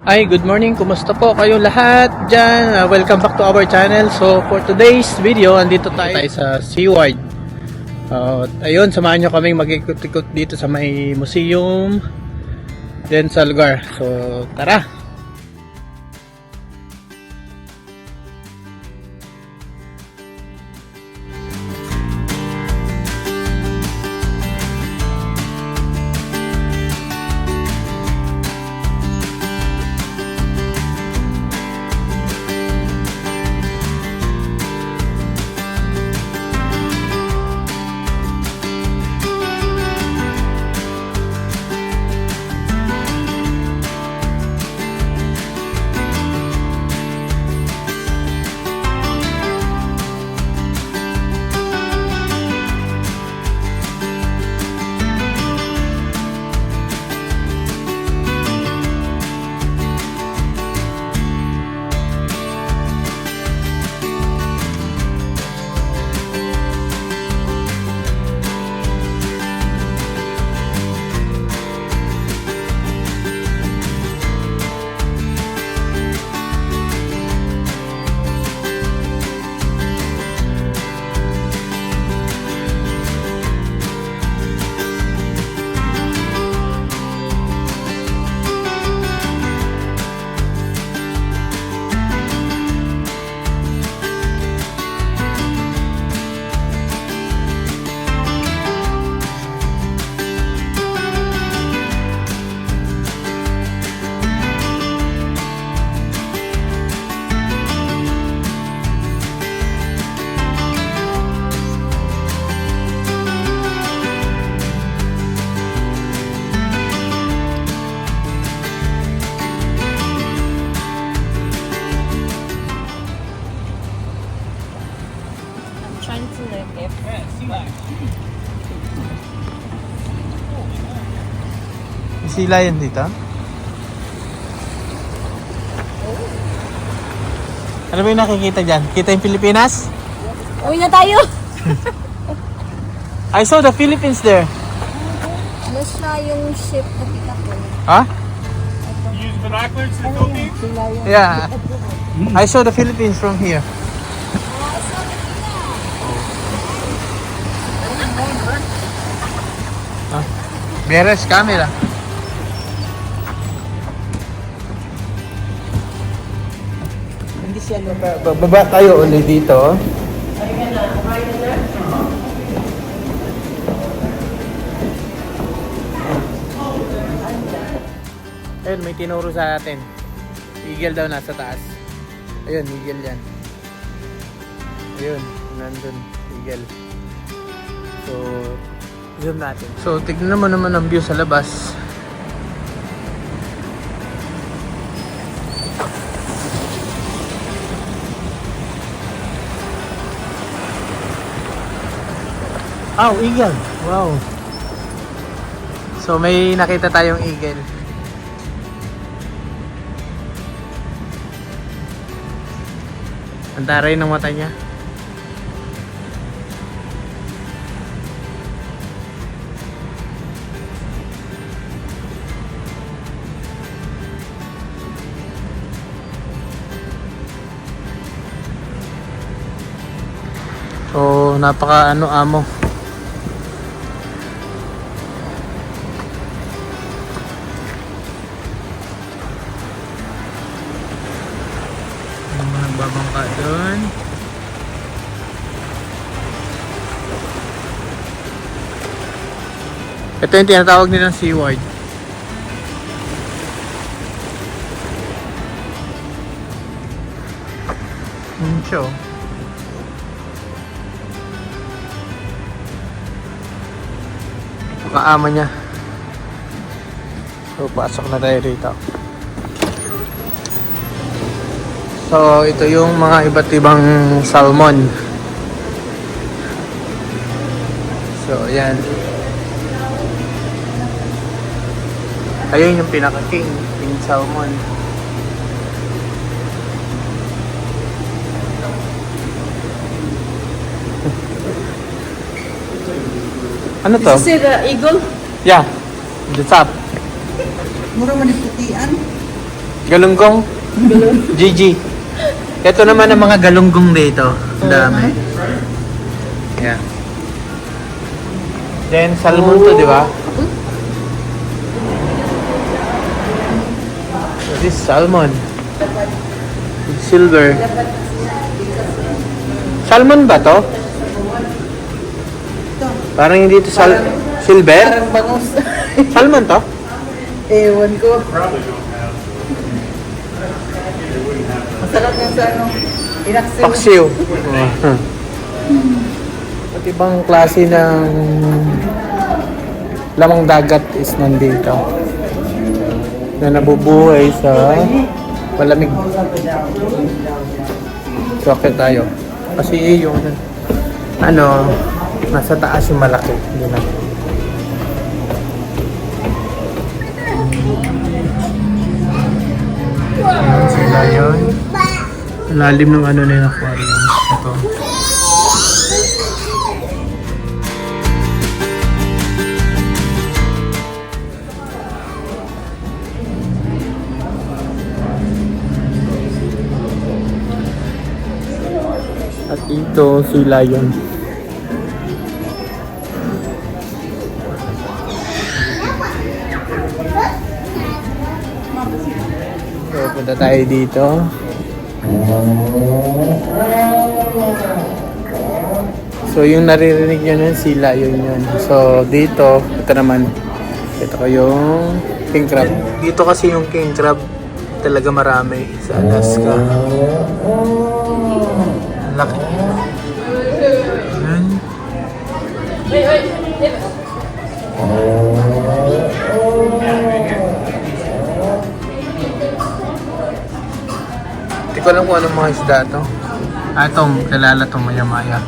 Hi, good morning. Kumusta po kayo lahat dyan? Welcome back to our channel. So, for today's video, andito tayo sa SeaWorld. Ayun, samahan nyo kaming mag-ikot-ikot dito sa may museum, then sa lugar. So, tara! Trying to live it. May sila yan dito? Ano ba yung nakikita dyan? Kita yung Pilipinas? Uwi na tayo! I saw the Philippines there. Ano siya yung ship na kita ko? Huh? Use binoculars to Philippines? Sila yung... Yeah. I saw the Philippines from here. Beres camera. Hindi siya baba tayo ulit dito. Ayun, may tinuro sa atin. Eagle daw nasa taas. Ayun, eagle yan. Ayun, nandun, eagle. So, zoom natin. So, tignan mo naman ang view sa labas. Oh, eagle. Wow. So, may nakita tayong eagle. Ang taray ng mata niya. So, napaka amo. Yung mga nagbabangka doon. Ito yung tinatawag nilang SeaWorld. Show. Kaama niya. So, pasok na tayo rito. So, ito yung mga iba't ibang salmon. So, ayan. Ayun yung pinaka-king, king salmon. Ano to? This is the eagle. Yeah, the top. Mura man putian. Galunggong? Gigi. Ito naman ang mga galunggong dito. Ang dami. Yeah. Then, salmon to, di ba? So, this salmon. With silver. Salmon ba to? Parang hindi to silver? Parang bangus. Salmon to? Ewan ko. Probably don't have. Masarap nga sa ano. Inaksiw. Paksiw. At ibang klase ng lamang dagat is nandito. Na nabubuhay sa malamig. So, okay tayo. Kasi yung ano, nasa taas yung malaki. Hindi na. Ayan sila yun. Lalim ng ano na yung aquarium. Ito. At dito sila yun. So, punta tayo dito. So, yung naririnig nyo nun, sila yun yun. So, dito, ito naman. Ito ko yung king crab. Dito kasi yung king crab talaga marami sa Alaska. Laki. Yan. Hindi ko alam kung anong mga isda to. Itong kilala itong maya-maya.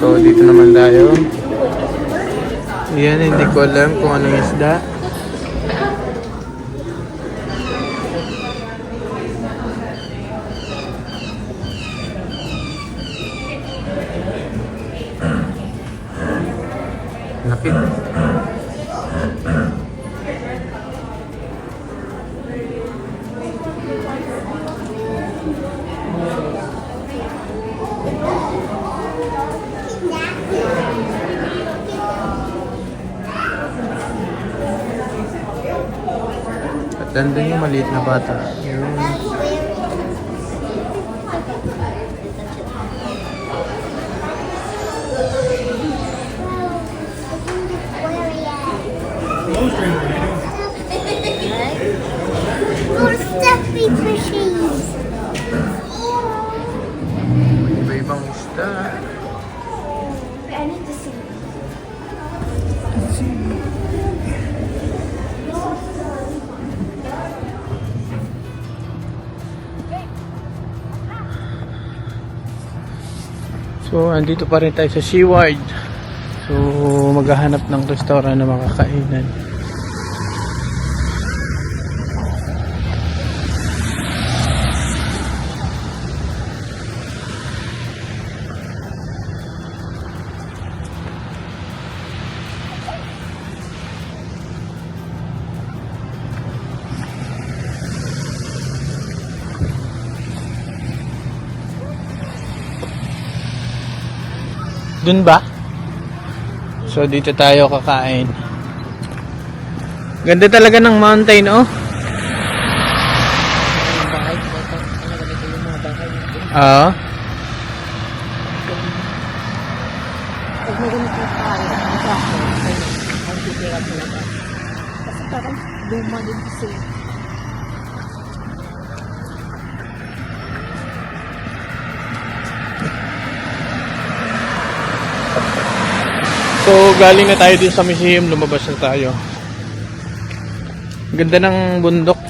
So, dito naman tayo. Yan, hindi ko alam kung anong isda. Lapit. At nandun yung maliit na bata. Yun. More stuffy fishies. Iba-ibang isda. I need to see. So, andito pa rin tayo sa Seaward. So, maghahanap ng restaurant na makakainan. Dun ba? So, dito tayo kakain. Ganda talaga ng mountain, oh. Oo. Pag may ganito tayo, ito ako. Ang titira talaga. Kasi parang luma din kasi. So, galing na tayo din sa museum, lumabas na tayo. Ganda ng bundok.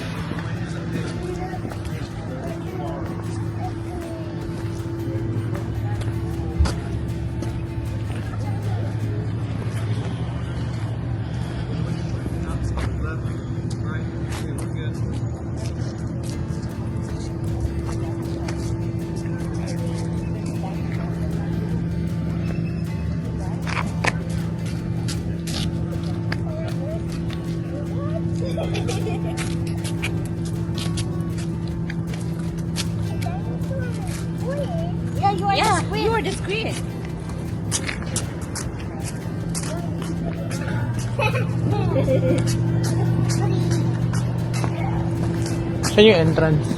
Saan yung entrance?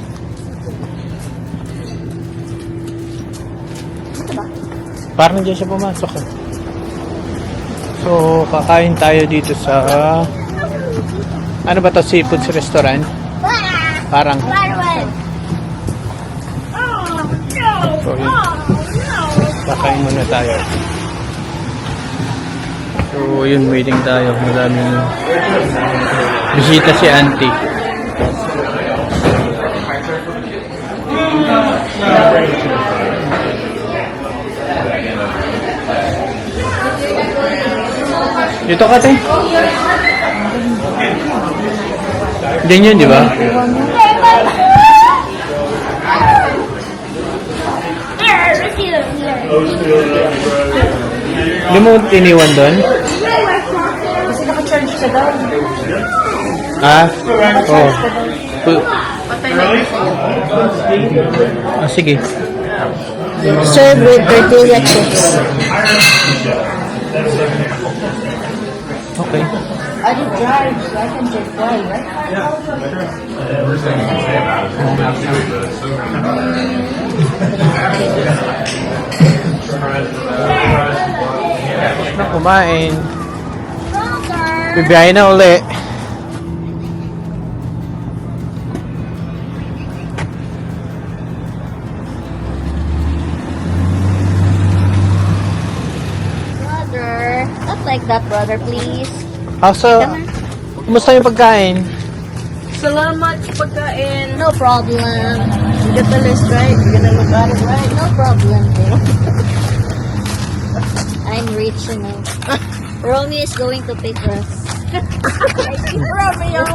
Parang dyan siya pumasok eh. So, kakain tayo dito sa... Ano ba to? Seafoods restaurant? Parang. So, yun. Kakain muna tayo. So, yun. Waiting tayo. Maraming bisita si auntie. Dito ka, te. Diyan yun, di ba? Hindi mo iniwan doon? Kasi naka-charge siya daw. Ah? Oo. Sige. Served with tortilla chips. Okay. I did drive, so I can just drive, right? Na kumain. Bibiyahe na uli. Brother, not like that, brother, please. So, kumusta yung pagkain? Salamat sa pagkain. No problem. You get the list right? You're gonna look at it right? No problem, babe. I'm rich, you know. Romy is going to pick us. Romeo!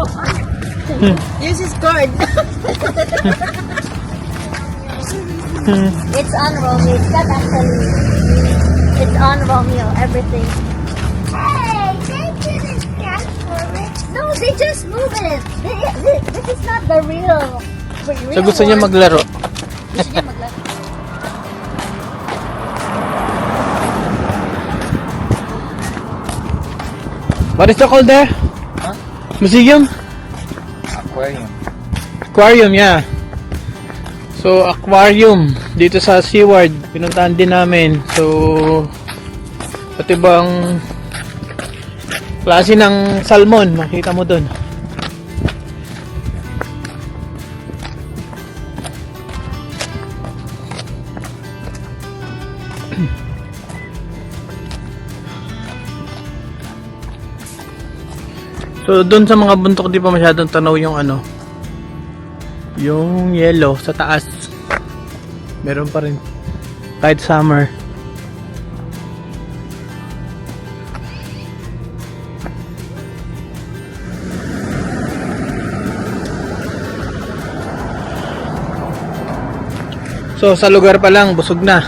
Use his card. It's on Romeo. It's not actually. It's on Romeo. Everything. Hey, they didn't cash for it. No, they just move it. This is not the real. So, gusto niya maglaro. Gusto niya maglaro. What is it called there? Huh? Museum? Aquarium. Aquarium, yeah. So, aquarium. Dito sa SeaWorld. Pinuntahan din namin. So, pati bang klase ng salmon. Makita mo dun. So, doon sa mga bundok di pa masyadong tanaw yung ano, yung yellow sa taas. Meron pa rin kahit summer. So, sa lugar pa lang busog na.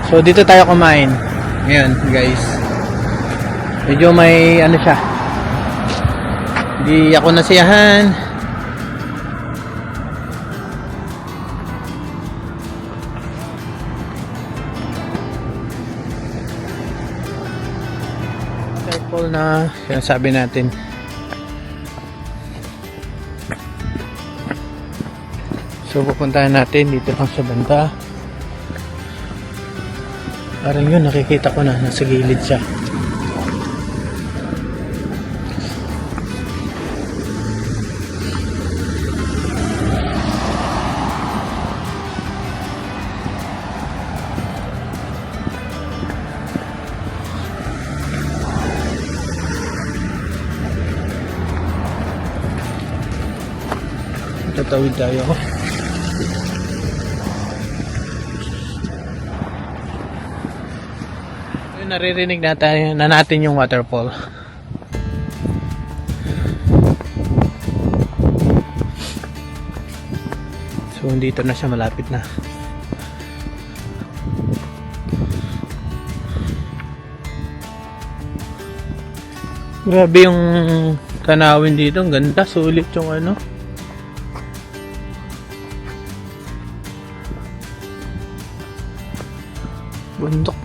So, dito tayo kumain. Ngayon, guys. Medyo may ano siya. Hindi ako nasiyahan. Careful na sinasabi natin. So pupuntahan natin dito lang sa banda. Parang yun, nakikita ko na nasa gilid siya. Tatawid tayo. Naririnig na natin yung waterfall. So dito na siya, malapit na. Grabe yung tanawin dito, ang ganda, sulit yung ano. Bundok.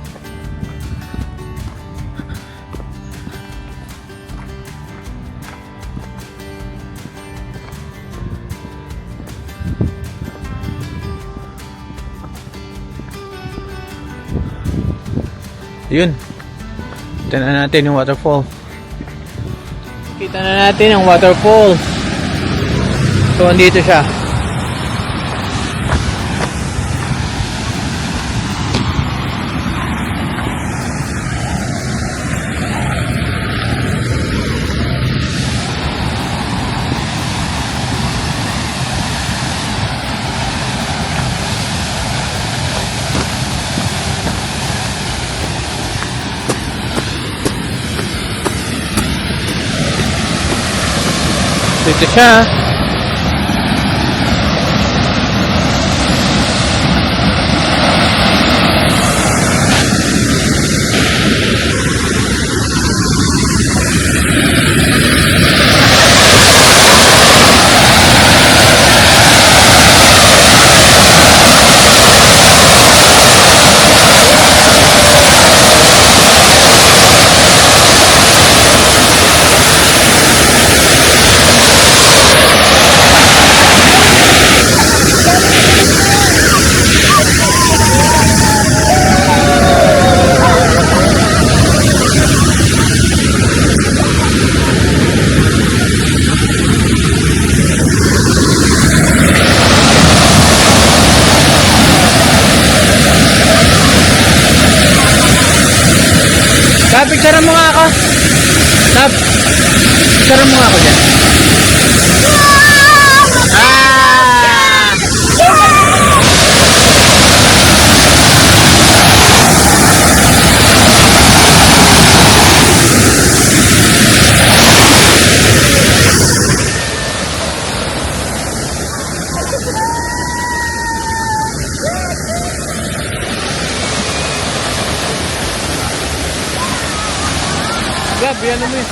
Yun. Kita na natin yung waterfall. Kita na natin ang waterfall. So, andito siya. Dito siya. Tab, picturean mo nga ako. Tab, picturean mo nga ako dyan. Ah! Grabe, ano mo yun?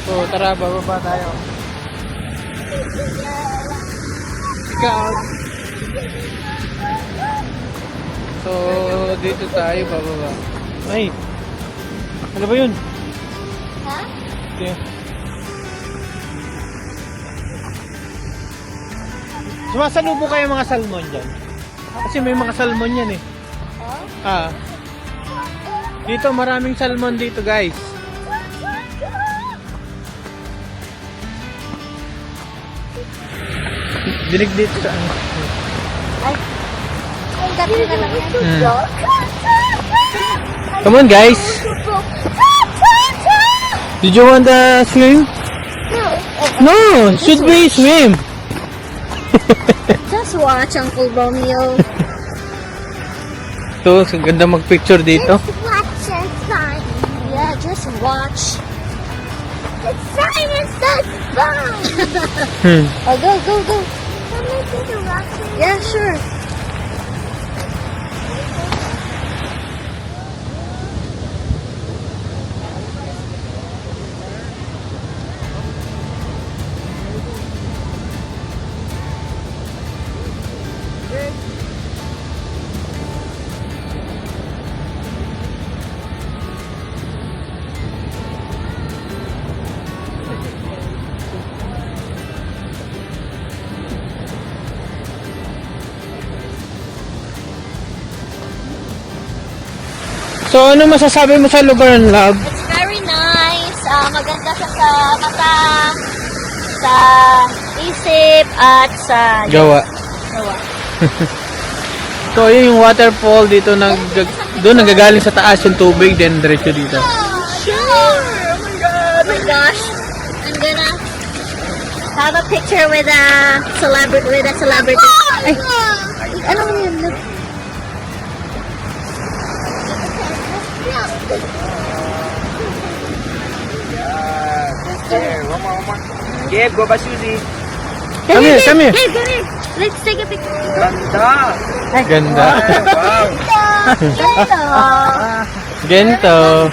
So, tara, bababa tayo. Scout. So, dito tayo, bababa. Ay! Ano ba yun? Ha? Okay. Sumasalubo kayo mga salmon dyan. Kasi may mga salmon yan eh. Ah. Dito, maraming salmon dito, guys. Dinig dito sa ano. Ay, dati na lang yan. Come on, guys. Did you want to swim? No, should we swim? Just watch, Uncle Romeo. So, ganda mag-picture dito. Just watch and sign. Yeah, just watch. The sign is so fun. Oh, go, go, go. Can I see the rocks? Yeah, sure. So, ano masasabi mo sa lugar ng love? It's very nice. Maganda siya sa mata, sa isip, at sa Gawa. gawa. So, yun yung waterfall dito. Doon nagagaling sa taas yung tubig, then diretso dito. Sure! Oh my God! Oh my gosh! I'm gonna have a picture with a celebrity. Ay, ano mo yun? Look. Here, one more. Gabe, go by Susie. Come here, come here. Hey, come here. Let's take a picture. Ganda. Ganda. Wow. Gento.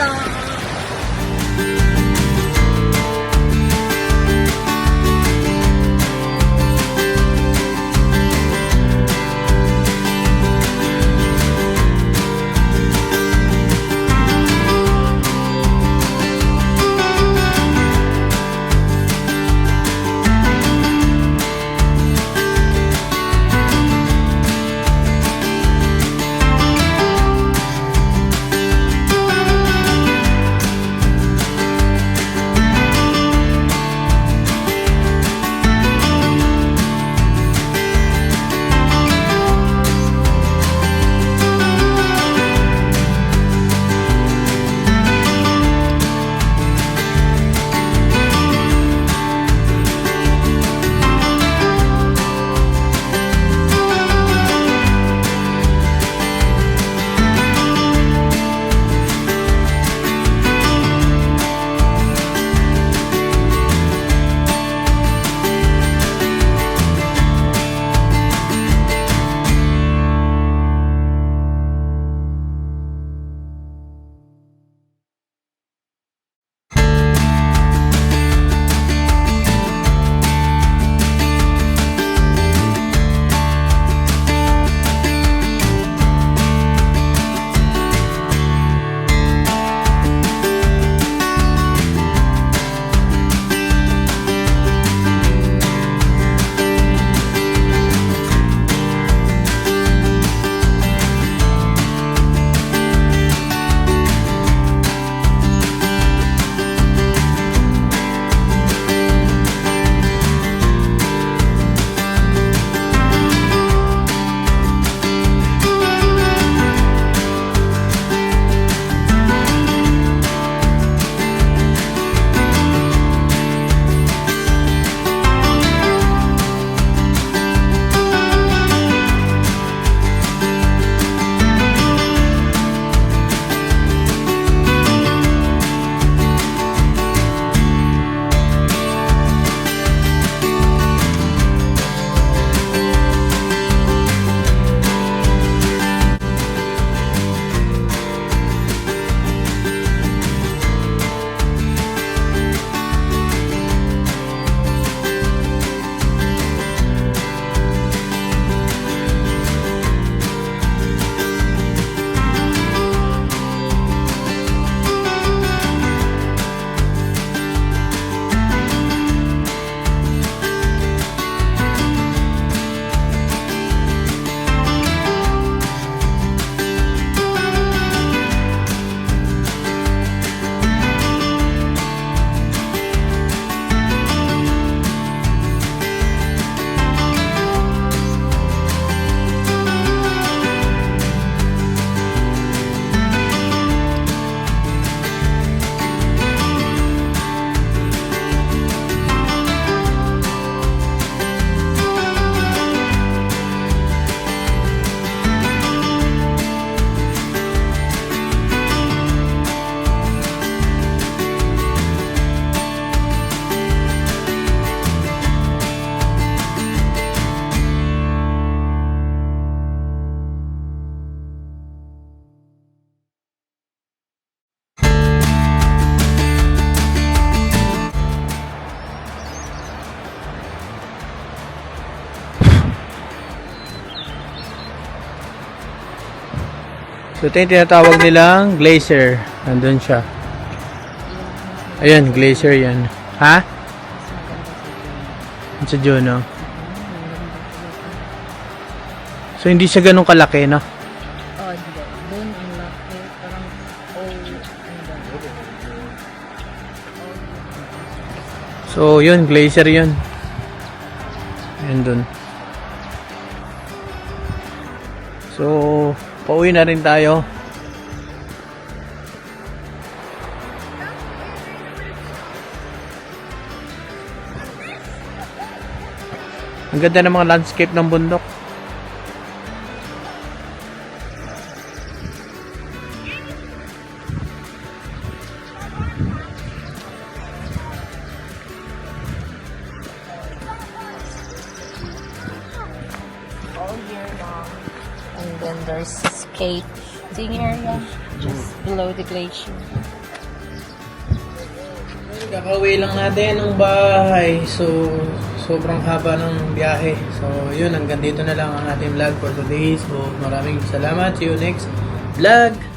So ito yung tinatawag nilang glacier. Nandun siya. Ayun, glacier yan. Ha? Sa Juno. So hindi siya ganun kalaki, no? Oh, hindi. Doon ang laki. Parang, So yun, glacier yun. Ayun dun. So, pauwi na rin tayo. Ang ganda ng mga landscape ng bundok. All year long. And then there's skating area just below the glacier. Kakauwi lang natin ng bahay. So, sobrang haba ng biyahe. So, yun, hanggang dito na lang ang ating vlog for today. So, maraming salamat. See you next vlog.